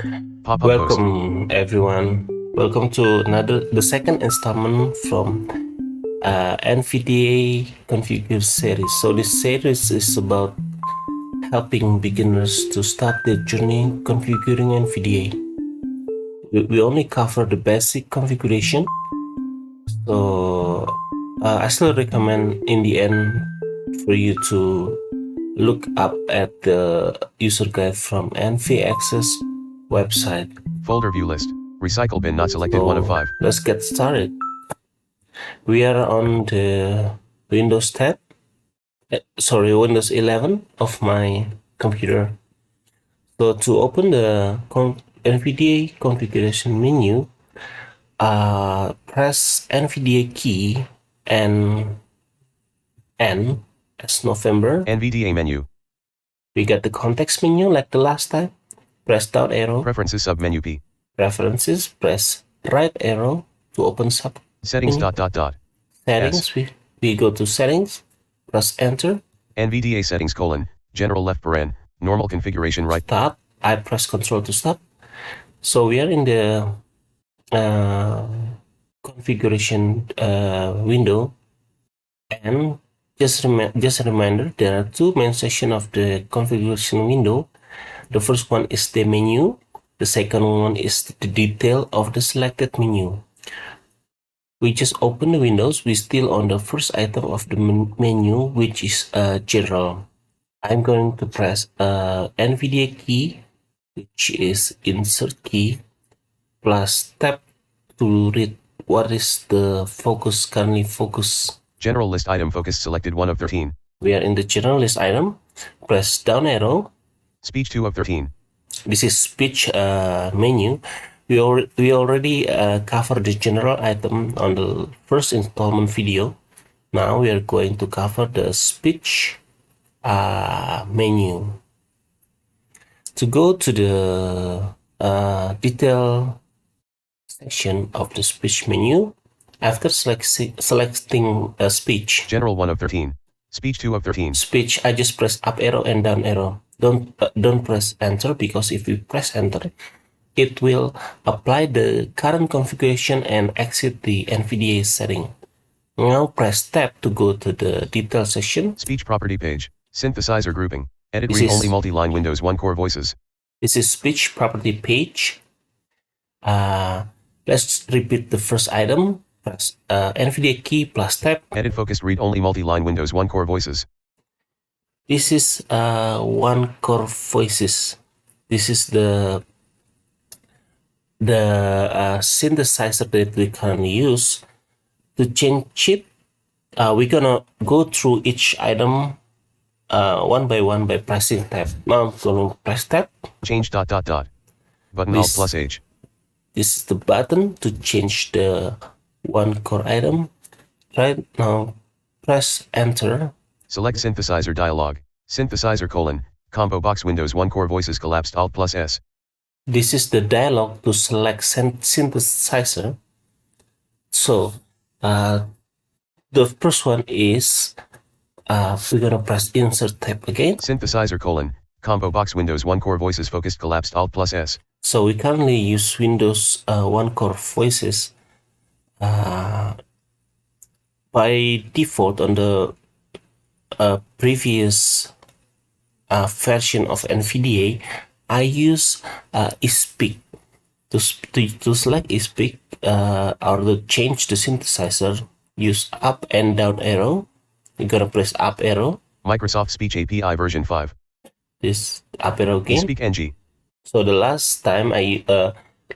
Pop-up host. Welcome everyone. Welcome to the second installment from NVDA configure series. So this series is about helping beginners to start their journey configuring NVDA. We only cover the basic configuration, so I still recommend in the end for you to look up at the user guide from NVX's website. Folder view list. Recycle bin not selected 1 of 5. Let's get started. We are on the Windows tab, Windows 11 of my computer. So to open the NVDA configuration menu, press NVDA key and N as November. NVDA menu. We get the context menu like the last time. Press down arrow. Preferences submenu P. Preferences. Press right arrow to open sub. Settings menu. Settings. We go to settings. Press enter. NVDA settings : general left paren, normal configuration right. Stop. I press Control to stop. So we are in the configuration window, and just a reminder, there are two main sections of the configuration window. The first one is the menu. The second one is the detail of the selected menu. We just open the windows. We're still on the first item of the menu, which is general. I'm going to press NVDA key, which is insert key, plus tab to read what is the currently focus. General list item focus selected 1 of 13. We are in the general list item. Press down arrow. Speech 2 of 13. This is speech menu. We already covered the general item on the first installment video. Now we are going to cover the speech menu. To go to the detail section of the speech menu, after selecting a speech, general 1 of 13, speech 2 of 13. Speech, I just press up arrow and down arrow. Don't press enter, because if you press enter, it will apply the current configuration and exit the NVDA setting. Now press tab to go to the detail section. Speech property page. Synthesizer grouping. Edit read-only multi-line Windows 1 core voices. This is speech property page. Let's repeat the first item. Press NVDA key plus tab. Edit focused read-only multi-line Windows 1 core voices. This is one core voices. This is the synthesizer that we can use. To change it, we're gonna go through each item one by one by pressing tab. Now I'm gonna press tab. Change ... Button Alt plus H. This is the button to change the one core item. Right now, press enter. Select synthesizer dialog. Synthesizer : combo box Windows 1 core voices collapsed Alt plus S. This is the dialog to select synthesizer. So, the first one is we're gonna press insert tab again. Synthesizer : combo box Windows 1 core voices focused collapsed Alt plus S. So we currently use Windows 1 core voices by default on the previous version of NVDA. I use eSpeak to select eSpeak or to change the synthesizer. Use up and down arrow. You're gonna press up arrow. Microsoft Speech API version 5. This up arrow again. eSpeak NG. So the last time I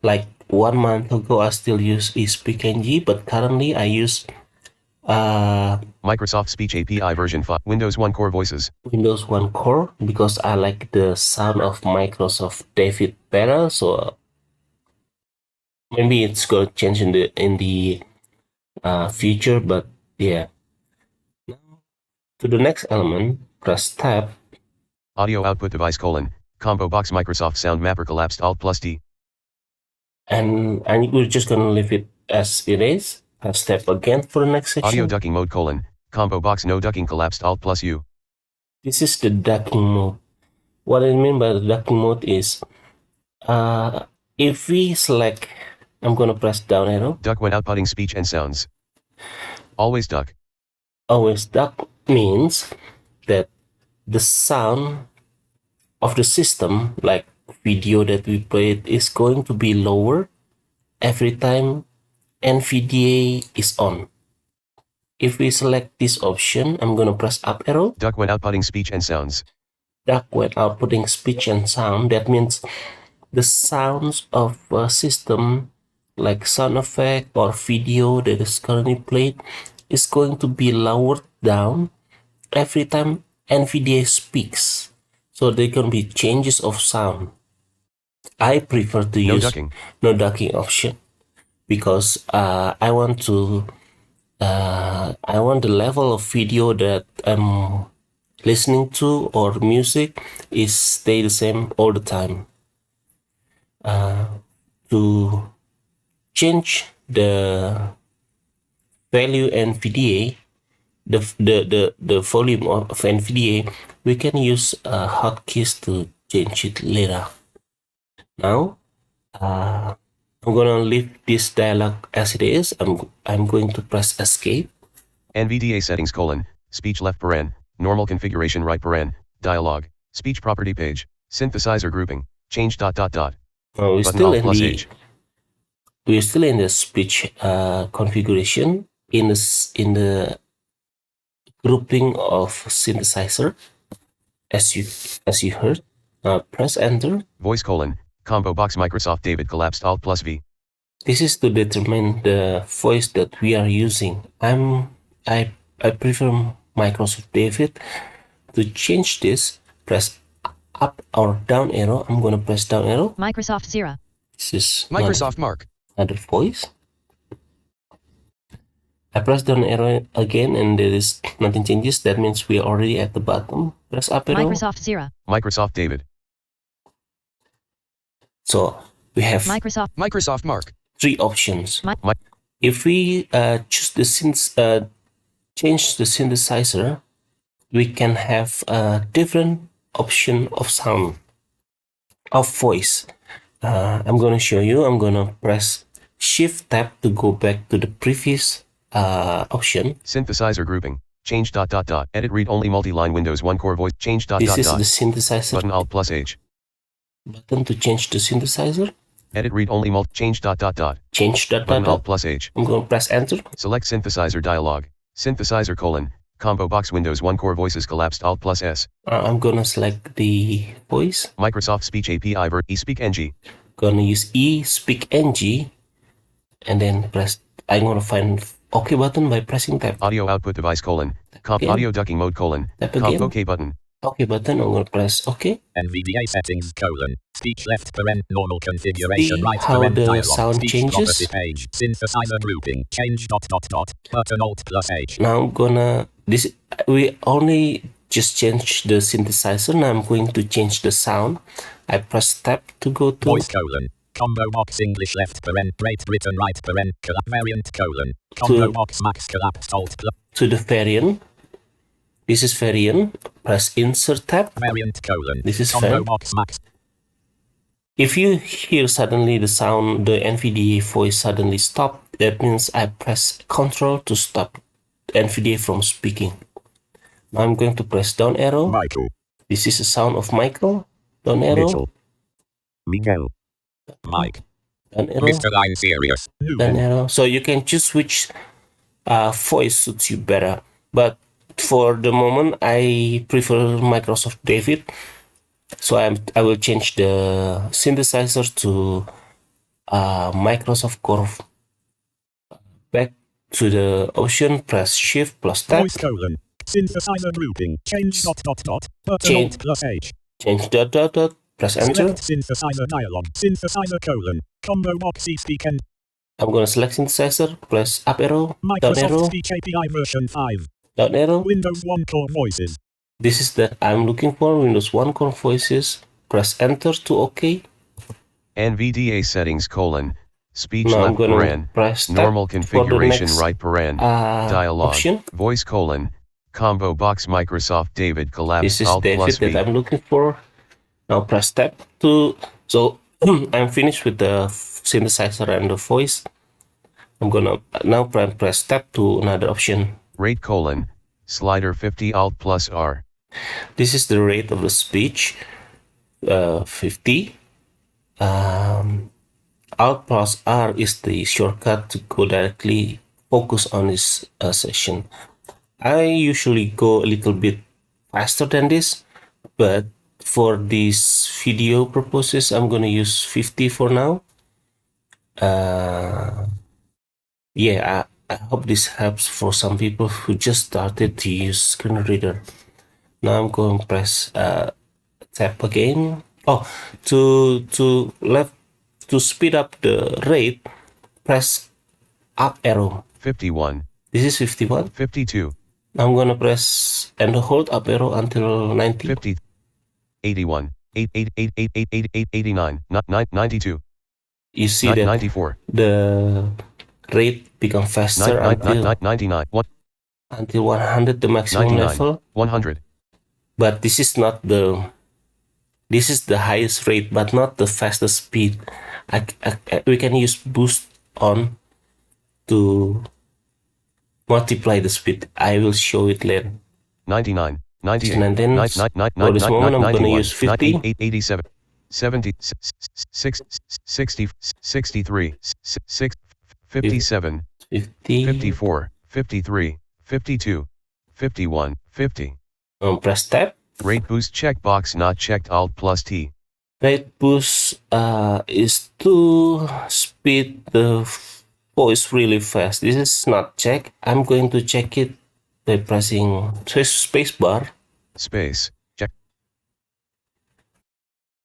like 1 month ago, I still use eSpeak NG, but currently I use Microsoft Speech API version 5. Windows 1 core voices. Windows 1 core, because I like the sound of Microsoft David better. So maybe it's gonna change in the future, but yeah. Now to the next element, press tab. Audio output device : combo box Microsoft Sound Mapper collapsed Alt plus D. And we're just gonna leave it as it is. Press tab again for the next section. Audio ducking mode : combo box no ducking collapsed Alt plus U. This is the ducking mode. What I mean by the ducking mode is If we select, I'm gonna press down arrow. Duck when outputting speech and sounds. Always duck. Always duck means that the sound of the system, like video that we played, is going to be lower every time NVDA is on. If we select this option, I'm gonna press up arrow. Duck when outputting speech and sounds. Duck when outputting speech and sound. That means the sounds of a system like sound effect or video that is currently played is going to be lowered down every time NVDA speaks. So there can be changes of sound. I prefer to No use ducking. no ducking option because I want the level of video that I'm listening to or music is stay the same all the time. To change the value NVDA, the volume of NVDA, we can use hotkeys to change it later. Now, I'm gonna leave this dialog as it is. I'm going to press escape. NVDA settings : speech left paren, normal configuration right paren, dialog, speech property page, synthesizer grouping, change ... Now button Alt plus H. we're still in the speech configuration in the grouping of synthesizer, as you heard. Now press enter. Voice : combo box Microsoft David collapsed Alt plus V. This is to determine the voice that we are using. I prefer Microsoft David. To change this, press up or down arrow. I'm gonna press down arrow. Microsoft Zira. This is Microsoft Mark. another voice. I press down arrow again and there is nothing changes. That means we are already at the bottom. Press up arrow. Microsoft Zira. Microsoft David. So we have Microsoft Mark. 3 options. If we choose the change the synthesizer, we can have a different option of sound, of voice. I'm gonna show you. I'm gonna press Shift Tab to go back to the previous option. Synthesizer grouping. Change ... Edit read only multi-line Windows 1 core voice. Change ... This is the synthesizer button Alt plus H. button to change the synthesizer. Edit read only change ... Change ... button Alt plus H. I'm gonna press enter. Select synthesizer dialog. Synthesizer : combo box Windows 1 core voices collapsed Alt plus S. I'm gonna select the voice. Microsoft Speech API eSpeak NG. Gonna use eSpeak NG and then press. I'm gonna find OK button by pressing tab. Audio output device : again. audio ducking mode : Tap again. OK button. OK button. I'm gonna press OK. NVDA settings : speech left paren, normal configuration See right how paren, the dialog, sound speech changes? property page, synthesizer grouping, change ... button Alt plus H. Now I'm gonna we only just change the synthesizer. Now I'm going to change the sound. I press tab to go to Voice : combo box English left paren, rate Britain right paren, variant : combo box max collapsed Alt plus to the variant. This is variant. Press insert tab. variant : This is combo variant. box max. If you hear suddenly the sound, the NVDA voice suddenly stop, that means I press Ctrl to stop NVDA from speaking. Now I'm going to press down arrow. Michael. This is the sound of Michael. Down arrow. Mitchell. Miguel. Mike. Down arrow. Mr. Line Serious. Down arrow. So you can choose which voice suits you better. But for the moment, I prefer Microsoft David. So I will change the synthesizer to Microsoft Core. Back to the option, press Shift plus tab. Voice : synthesizer grouping, change ... button Change. Alt plus H. Change ... press enter. Select synthesizer dialog, synthesizer : combo box eSpeak and I'm gonna select synthesizer, press up arrow, down Microsoft arrow, Speech API version 5. down arrow. Windows 1 core voices. This is that I'm looking for, Windows 1 core voices. Press enter to OK. NVDA settings : speech Now I'm left gonna paren, press tab normal for the configuration next, right paren, dialog, option. voice : combo box Microsoft David collapsed This is Alt David plus that V. I'm looking for. Now press tab to, so I'm finished with the synthesizer and the voice. I'm gonna now press tab to another option. Rate : slider 50 Alt plus R. This is the rate of the speech, 50. Alt plus R is the shortcut to go directly focus on this session. I usually go a little bit faster than this, but for this video purposes, I'm gonna use 50 for now. Yeah, I hope this helps for some people who just started to use screen reader. Now I'm going to press tab again. Oh, to speed up the rate, press up arrow. 51. This is 51. 52. I'm gonna press and hold up arrow until 90. 50. 81. 89. 92. You see that 94. the rate become faster until 99. until 100, the maximum 99. level. 100. But this is not the this is the highest rate, but not the fastest speed. We can use boost on to multiply the speed. I will show it later. 99. 98. And then for this moment, I'm going to use 50. 87. 70. 60. 63. 57. 50. 54. 53. 52. 51. 50. Press tab. Rate boost checkbox not checked. Alt plus T. Rate boost is to speed the voice really fast. This is not checked. I'm going to check it by pressing space bar. Space. Check.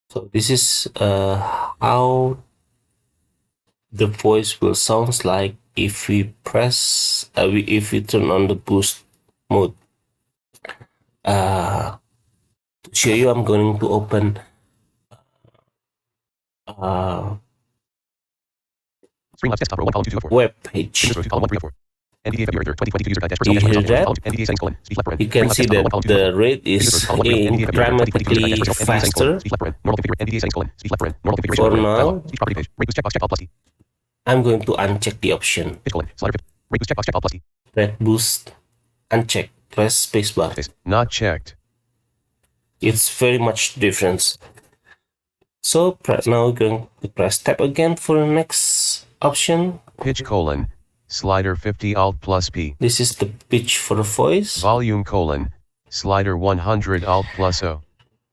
So this is how the voice will sound like if we press if we turn on the boost mode. To show you, I'm going to open Screen left desktop row 1 column 2 2 of 4. web page. Windows row 2 column 1 3 of 4. NVDA February 3rd, 2022 user digest Do you hear that? NVDA settings : speech left paren. You can see that the rate is dramatically faster. Normal configuration NVDA settings : speech left paren. Normal configuration For now, speech property page. Rate boost checkbox check Alt plus T. I'm going to uncheck the option. Pitch : slider 50. Rate boost checkbox check Alt plus T. Rate boost uncheck. Press spacebar. Space. Not checked. It's very much different. So now we're going to press tab again for the next option. Pitch : slider 50 Alt plus P. This is the pitch for the voice. Volume : slider 100 Alt plus O.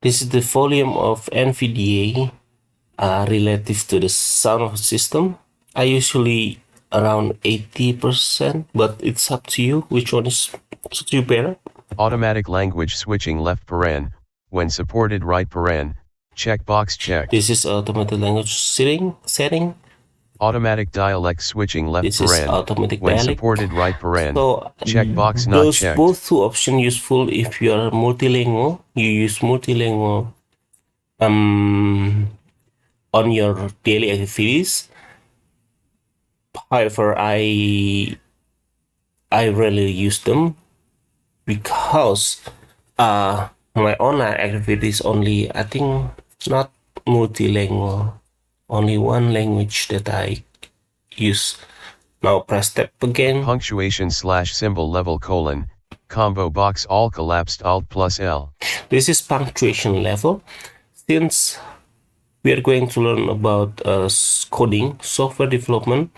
This is the volume of NVDA relative to the sound of the system. I usually around 80%, but it's up to you which one is suits you better. Automatic language switching left paren. When supported right paren. Checkbox checked. This is automatic language setting. Automatic dialect switching left This is paren. automatic When dialect. supported right paren. So Checkbox not those checked. both two options useful if you are multilingual. You use multilingual on your daily activities. However, I rarely use them because my online activities only, I think, not multilingual. Only one language that I use. Now press tab again. Punctuation / symbol level : combo box all collapsed Alt plus L. This is punctuation level. Since we are going to learn about coding, software development,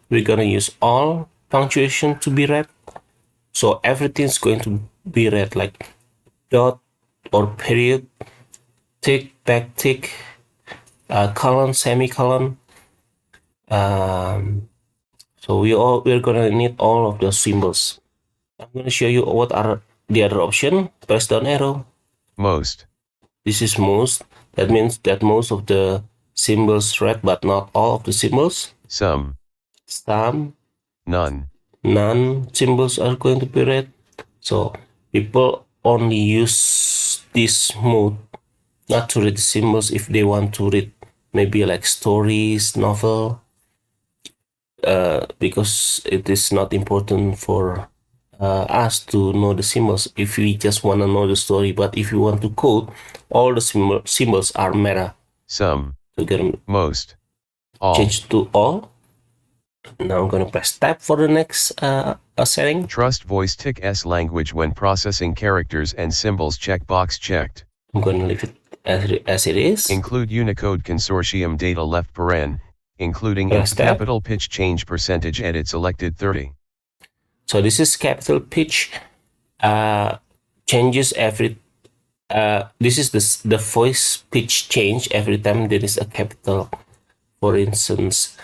we're gonna use all punctuation to be read. So everything's going to be read, like dot or period, tick, backtick, colon, semicolon. So we're gonna need all of those symbols. I'm gonna show you what are the other option. Press down arrow. Most. This is most. That means that most of the symbols read, but not all of the symbols. Some. None. None symbols are going to be read. So people only use this mode not to read the symbols if they want to read maybe like stories, novel, because it is not important for us to know the symbols if we just want to know the story. But if you want to code, all the symbols are matter. Some. We're gonna most, all, change to all. Now I'm gonna press tab for the next setting. trust voice tick S language when processing characters and symbols checkbox checked. I'm gonna leave it as it is. Include Unicode Consortium data left paren, including Press tab. capital pitch change percentage edit selected 30. So this is capital pitch changes every this is the voice pitch change every time there is a capital. For instance,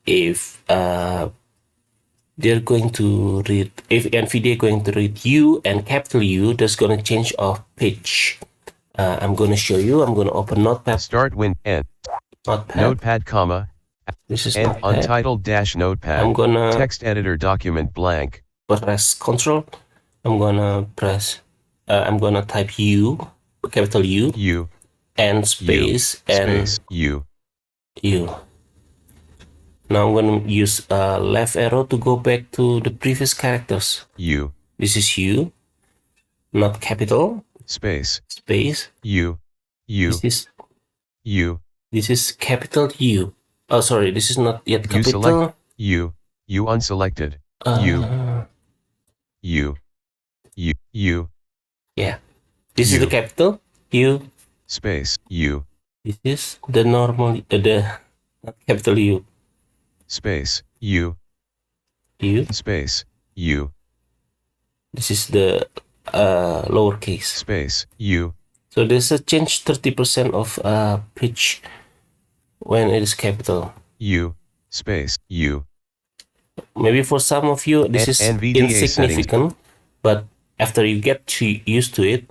if they're going to read, if NVDA going to read U and capital U, that's going to change our pitch. I'm going to show you. I'm going to open Notepad. Start win and Notepad, comma. This is and Notepad. untitled dash Notepad. I'm gonna text editor document blank. Press Control. I'm gonna press. I'm gonna type U, capital U. U. And space U, and space U. U. Now I'm gonna use left arrow to go back to the previous characters. U. This is U. Not capital. Space. Space. U. U. This is U. This is capital U. Oh, sorry. This is not yet capital. You select U. U unselected. U. U. U. U. Yeah. This U. is the capital U. Space U. This is the normal the not capital U. Space U. U. Space U. This is the lowercase. Space U. So there's a change 30% of pitch when it is capital. U. Space U. Maybe for some of you this is NVDA insignificant, settings. but after you get used to it,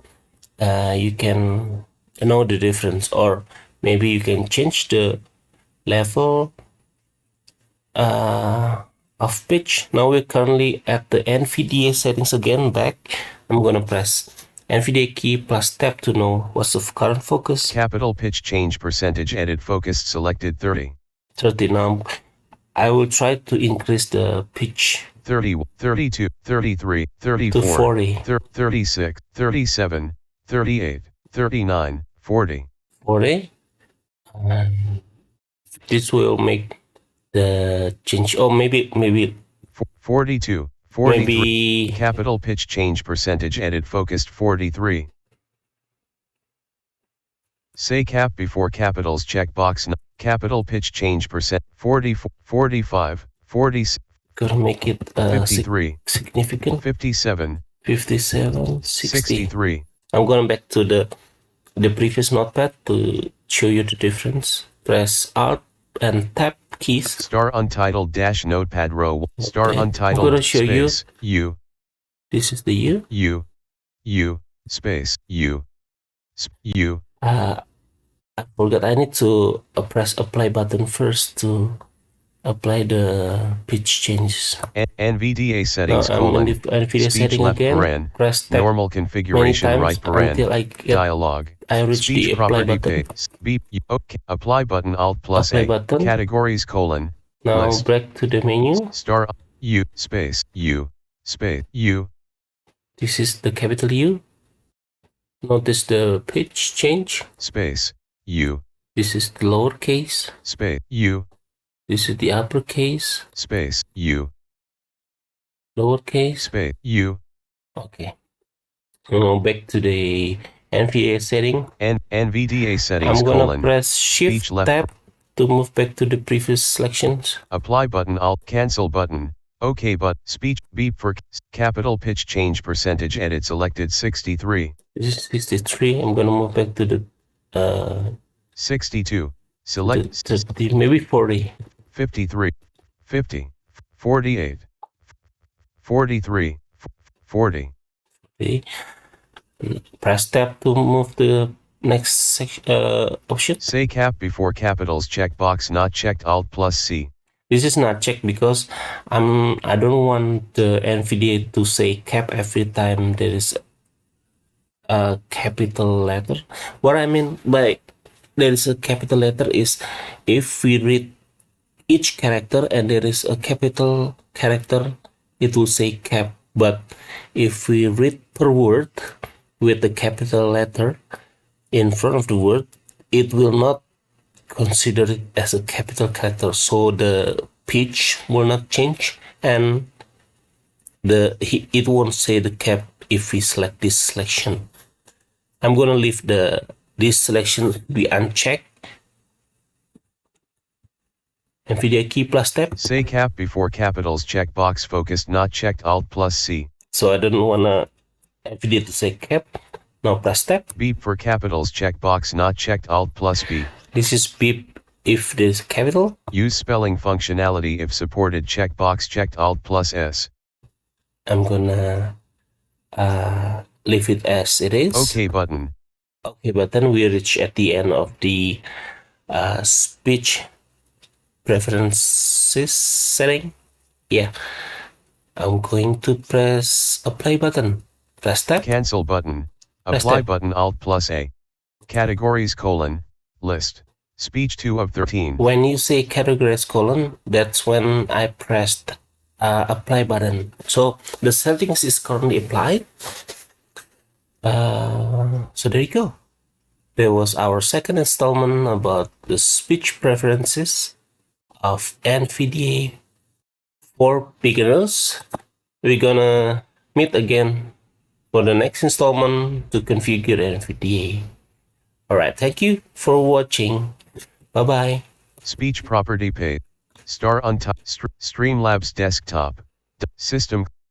you can know the difference, or maybe you can change the level of pitch. Now we're currently at the NVDA settings again. Back, I'm gonna press NVDA key plus tab to know what's the current focus. Capital pitch change percentage edit focused selected 30. 30. Now I will try to increase the pitch 30, 32, 33, 34, to 40. 36, 37, 38, 39, 40. 40. This will make the change. Oh, maybe 42, 43. maybe Capital pitch change percentage edit focused 43. Say cap before capitals checkbox. Capital pitch change percent 40, 45, 46. gotta make it 53, significant. 57, 57, 60. 63. I'm going back to the previous notepad to show you the difference. Press Alt and Tab keys. Star untitled dash notepad row. Star Okay. untitled I'm gonna show space U. This is the U. U. U. Space U. U. I forgot. I need to press apply button first to apply the pitch changes. NVDA settings Now I'm colon. in the NVDA Speech setting left again. paren. Press tab Normal configuration many right times paren. until I get Dialogue. I reach Speech the apply property button. page. Beep. Okay. Apply button Alt plus Apply A. button. Categories colon. Now List. back to the menu. Star U. Space U. Space U. This is the capital U. Notice the pitch change. Space U. This is the lowercase. Space U. This is the uppercase. Space U. Lowercase. Space U. Okay. Now back to the NVDA setting. NVDA settings I'm gonna colon. press Shift Speech left. Tab to move back to the previous selections. Apply button Alt cancel button. OK but speech beep for capital pitch change percentage edit selected 63. This is 63. I'm gonna move back to the 62. Select 30, maybe 40. 53. 50. 48. 43. 40. Okay. Press Tab to move the next option. Say cap before capitals checkbox not checked Alt plus C. This is not checked because I don't want the NVDA to say cap every time there is a capital letter. What I mean by there is a capital letter is if we read each character and there is a capital character, it will say cap. But if we read per word with the capital letter in front of the word, it will not consider it as a capital character, so the pitch will not change, and it won't say the cap if we select this selection. I'm gonna leave this selection be unchecked. NVDA key plus tab. Say cap before capitals checkbox focused not checked Alt plus C. So I don't wanna NVDA to say cap. Now press tab. Beep for capitals checkbox not checked Alt plus B. This is beep if there's capital. Use spelling functionality if supported checkbox checked Alt plus S. I'm gonna leave it as it is. OK button. OK button. We reach at the end of the speech preferences setting. Yeah. I'm going to press apply button. Press tab. Cancel button. Press Apply tab. button Alt plus A. Categories : list. Speech 2 of 13. When you say categories : that's when I pressed apply button. So the settings is currently applied. So there you go. There was our second installment about the speech preferences of NVDA for beginners. We're gonna meet again for the next installment to configure NVDA. Alright, thank you for watching. Bye bye. Speech property page. Star on top. Streamlabs desktop. System.